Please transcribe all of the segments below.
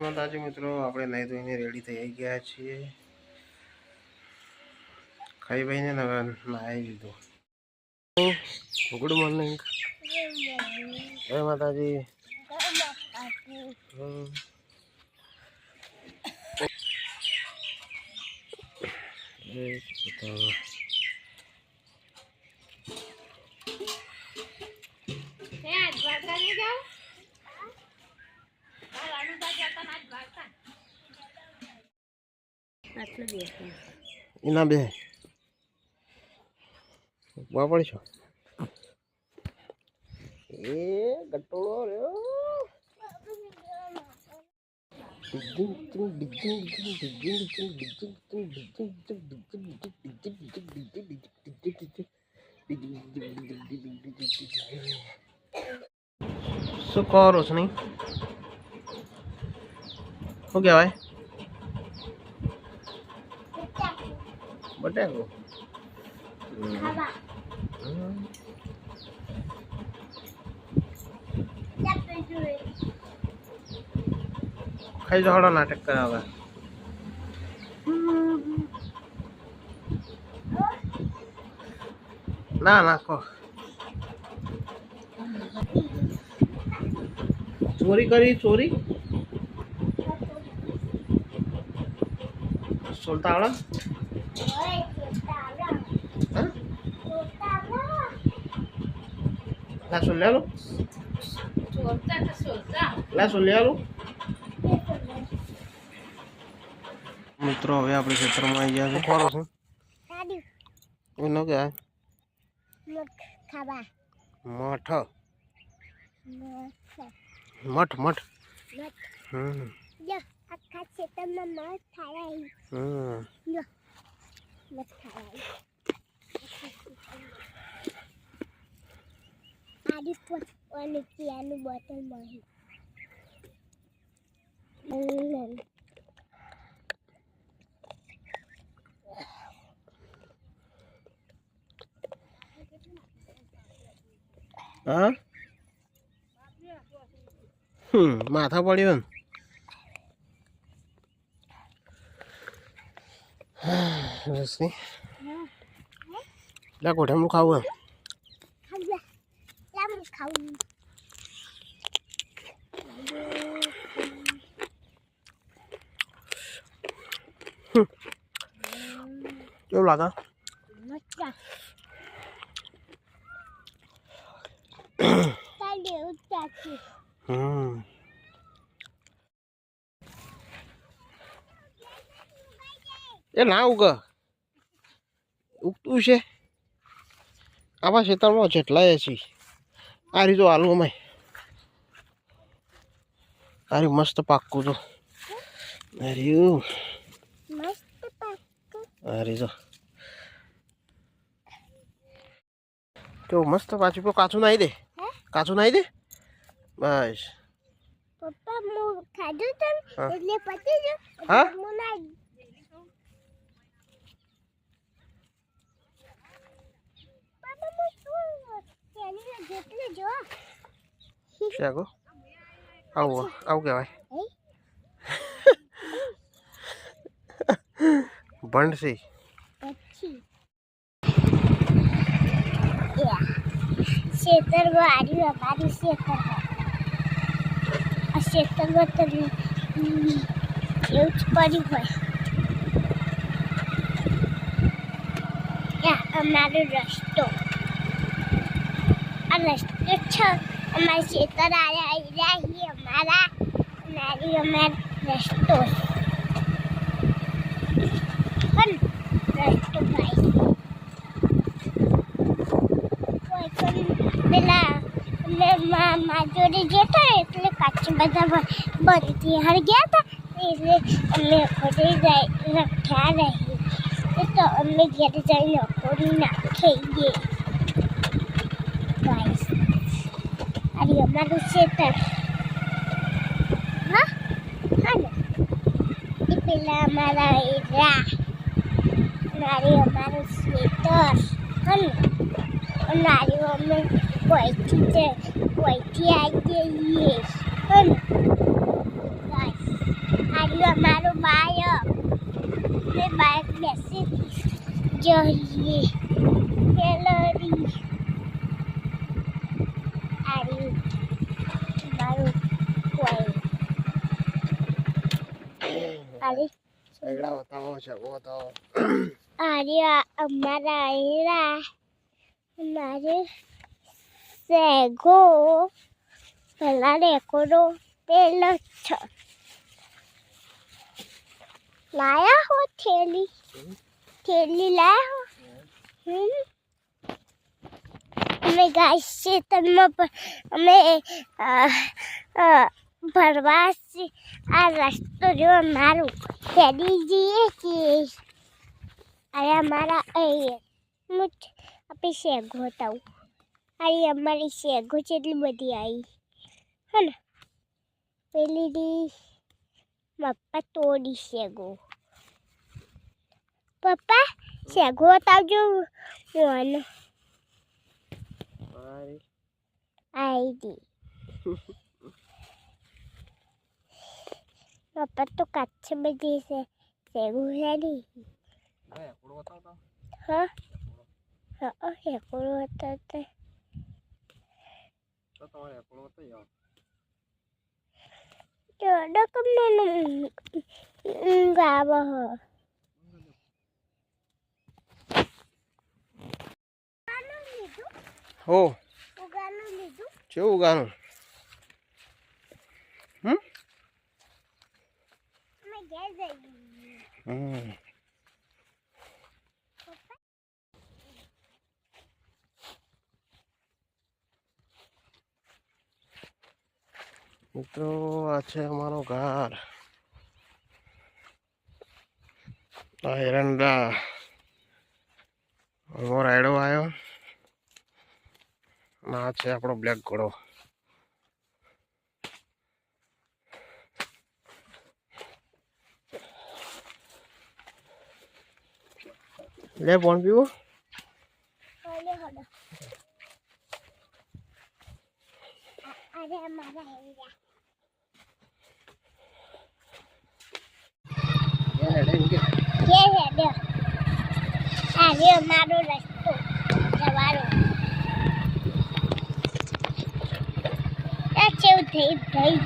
માતાજી મિત્રો, આપણે નાહી ધોઈને રેડી થઈ ગયા છીએ. ખાઈ ભાઈને નાહી લીધું. Good morning. જય માતાજી. એના બે વાપર છો એ ગટોળો રહ્યો. શું કરો છો નહીં? શું કહેવાય? બટાકો. ખાઈ જાઓ, નાટક કરાવે. ના નાખો. ચોરી કરી, ચોરી સોલતા આવડે? La solealo. La solealo. મિત્રો, હવે આપણે ખેતરમાં આવી ગયા છે. ખોરો છે એનો કે મઠ મઠ મઠ. આખા ખેતરમાં મઠ ખાય. મઠ ખાય. આડી પોતાનું પીવાનું બોટલ મળી. હા, માથા પડ્યું ને રસી. લા કોઠામાં ખાવું કેવું લાગે? એ ના ઉગતું છે. આવા ખેતરમાં જેટલાય છે. આ રીતો આલુ અમે અરે મસ્ત પાક્કું તો. અરે જો કેવું મસ્ત. પાછું કાચું નાઈ દે, કાચું નાઈ દે બસ. પપ્પા હું ખાધું તો એટલે પતી ગયું. હા, શાકો આવું આવું કહેવાય. ભંડસી ખેતર વાળી અમારી ખેતરમાં તો એવું જ પડ્યું હોય. અમારો રસ્તો આ રસ્તો છે. અમારા ખેતર આવ્યા અમારા રસ્તો પણ રસ્તો ભાઈ પેલા મા જોડે જતા એટલે કાચી બધા બનતી હર ગયા હતા એટલે અમે ખોટી રખ્યા રહી. તો અમે ઘેર જઈને ખોડી નાખીએ. અરે અમારું ખેતર. હા હા ને એ પેલા અમારા એરા અમારું ખેતર. નારી અમે કોઈથી આવી જઈએ. અમારું બાયક મેં બાઇક બેસી જઈએ ગેલેરી આરી મારું કોઈ આરી સગડા બતાવો છગો બતાવો આરી અમારા આયરા અમારે સેગો પેલા રેકોર્ડો પેલો છ લાયા હો થેલી લાયા હો અમે ગાઈસ ખેતરમાં અમે ભરવા આ રસ્તો જો મારું ખેડી જઈએ કે અરે અમારા આપણે શેગો હતા અરે અમારી શેગો કેટલી બધી આવી હે ને પેલી દી પપ્પા તોડી શેગો પપ્પા શેગો બતાવજો ફોન આઈડી પપ્પા તો કાચ બધી છે શેગો છે નહીં હા હા શેગો હતા તે Jodoh kemana? Enggak apa. હો ઉગાનું લીધું કેવું ઉગાનું અમે ઘેર જઈએ મિત્રો આ છે અમારો ઘર આ એરંડા અમારો રાયડો આવ્યો અને આ છે આપણો બ્લેક ઘોડો લે પાણી પીવું ઓલે હોડો અરે મારા હેરા કે હેડ્યો આજે અમારો રસ્તો જવાનો આ કેવું થઈ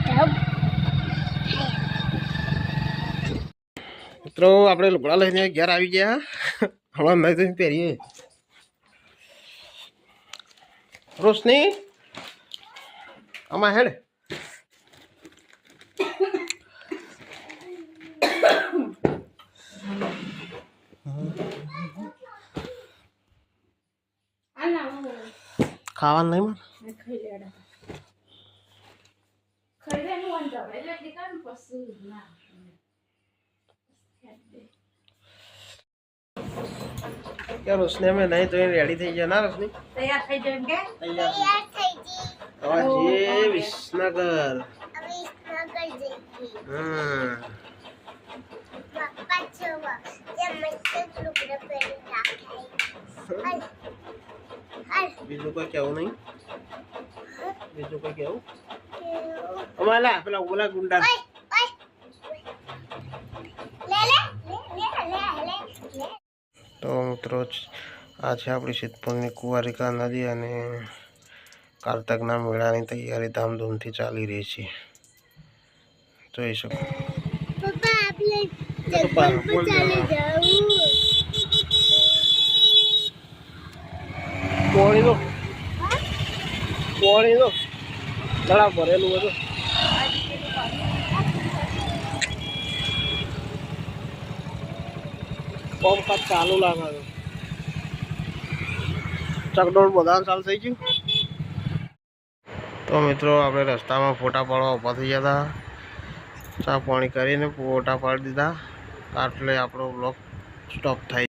ધમ મિત્રો આપણે લુગડા લઈને ઘેર આવી ગયા હમણાં નહીં તો પહેરીએ રોશની આમાં હેડ ખાવાનું નહીં क्या रोशनी में नहीं तो रेडी થઈ ગયા ના રોશની તૈયાર થઈ જઈએ કે તૈયાર થઈ ગઈ હવે જે વિસનગર વિસનગર જઈએ પપ્પા જોવા જે મસ્ત લુગડા પહેરી નાખે બીજું કોઈ કેવું નહીં બીજું કોઈ કેવું અમાલા પેલા ઓલા ગુંડા લે તો મિત્રો આ છે આપણી સિદ્ધપુરની કુંવારિકા નદી અને કારતકના મેળાની તૈયારી ધામધૂમથી ચાલી રહી છે જોઈ શકો પપ્પા આપણે જંગલ પર ચાલી જાવું પોણી દો તળાવ ભરેલું હતું પંપ ચાલુ લાગે ચકડોળ બધા ચાલુ થઈ ગયું તો મિત્રો આપણે રસ્તામાં ફોટા પાડવા ઊભા થઈ ગયા હતા ચા પાણી કરીને ફોટા પાડી દીધા એટલે આપણો બ્લોગ સ્ટોપ થાય